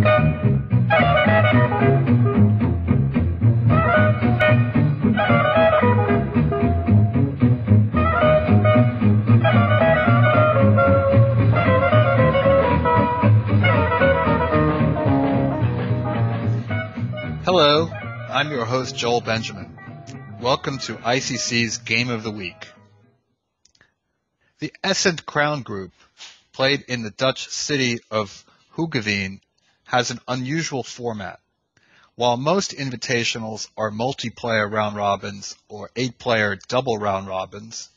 Hello, I'm your host Joel Benjamin. Welcome to ICC's Game of the Week. The Essent Crown Group, played in the Dutch city of Hoogeveen, has an unusual format. While most invitationals are multiplayer round robins or 8-player double round robins,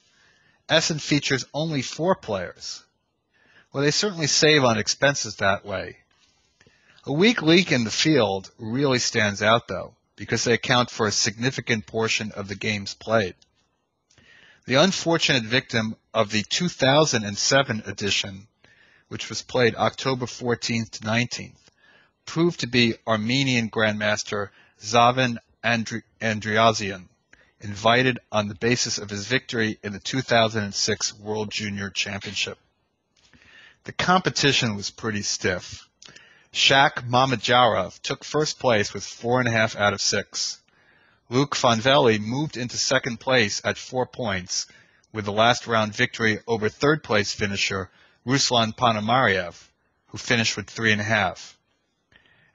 Essent features only 4 players. Well, they certainly save on expenses that way. A weak link in the field really stands out, though, because they account for a significant portion of the games played. The unfortunate victim of the 2007 edition, which was played October 14th to 19th, proved to be Armenian Grandmaster Zaven Andriazian, invited on the basis of his victory in the 2006 World Junior Championship. The competition was pretty stiff. Shak Mamadjarov took first place with 4.5 out of 6. Luke Van Velde moved into second place at 4 points with the last round victory over third place finisher Ruslan Ponomariev, who finished with 3.5.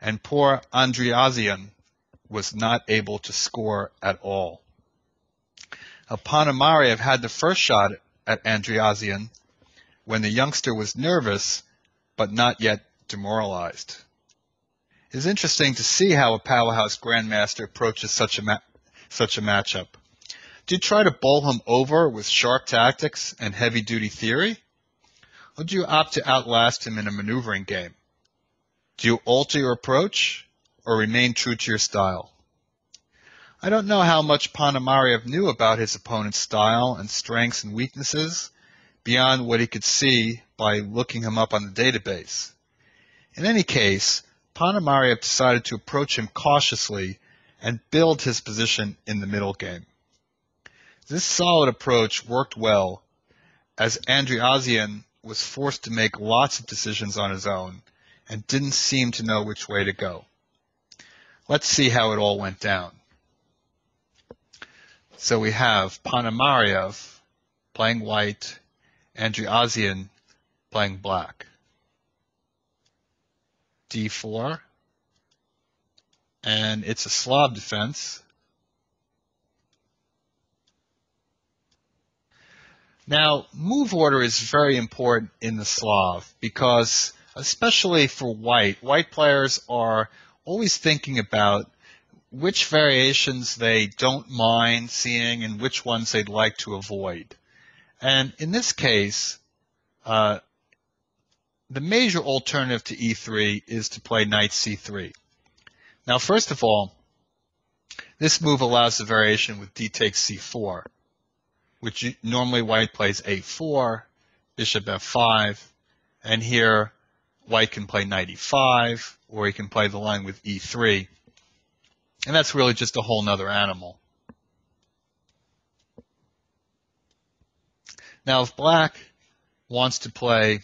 And poor Andriazian was not able to score at all. Ponomariev had the first shot at Andriazian when the youngster was nervous but not yet demoralized. It's interesting to see how a powerhouse grandmaster approaches such a matchup. Do you try to bowl him over with sharp tactics and heavy-duty theory? Or do you opt to outlast him in a maneuvering game? Do you alter your approach or remain true to your style? I don't know how much Ponomariev knew about his opponent's style and strengths and weaknesses beyond what he could see by looking him up on the database. In any case, Ponomariev decided to approach him cautiously and build his position in the middle game. This solid approach worked well, as Andriazian was forced to make lots of decisions on his own and didn't seem to know which way to go. Let's see how it all went down. So we have Ponomariev playing white, Andriazian playing black. D4, and it's a Slav defense. Now, move order is very important in the Slav because, especially for white players are always thinking about which variations they don't mind seeing and which ones they'd like to avoid. And in this case, the major alternative to e3 is to play knight c3. Now, first of all, this move allows the variation with d takes c4, which normally white plays a4, bishop f5, and here white can play knight e5, or he can play the line with e3. And that's really just a whole nother animal. Now, if black wants to play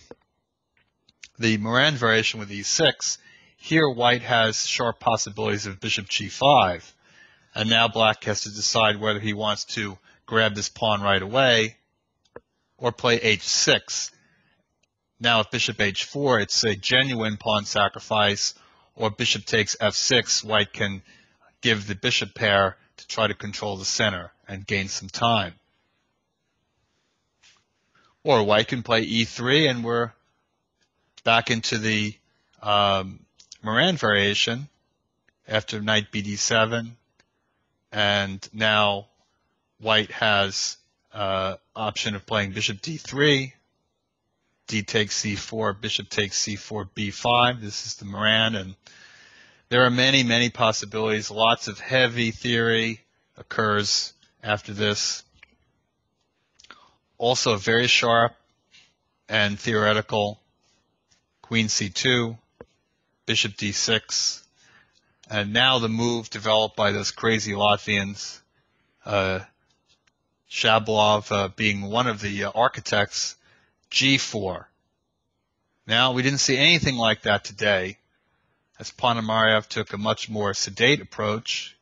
the Moran variation with e6, here white has sharp possibilities of bishop g5, and now black has to decide whether he wants to grab this pawn right away or play h6. Now if bishop h4, it's a genuine pawn sacrifice, or bishop takes f6, white can give the bishop pair to try to control the center and gain some time. Or white can play e3, and we're back into the Moran variation after knight bd7, and now white has option of playing bishop d3, d takes c4, bishop takes c4, b5. This is the Moran, and there are many, many possibilities. Lots of heavy theory occurs after this. Also very sharp and theoretical queen c2, bishop d6, and now the move developed by those crazy Latvians, Shabalov being one of the architects, g4. Now, we didn't see anything like that today. as Ponomarev took a much more sedate approach,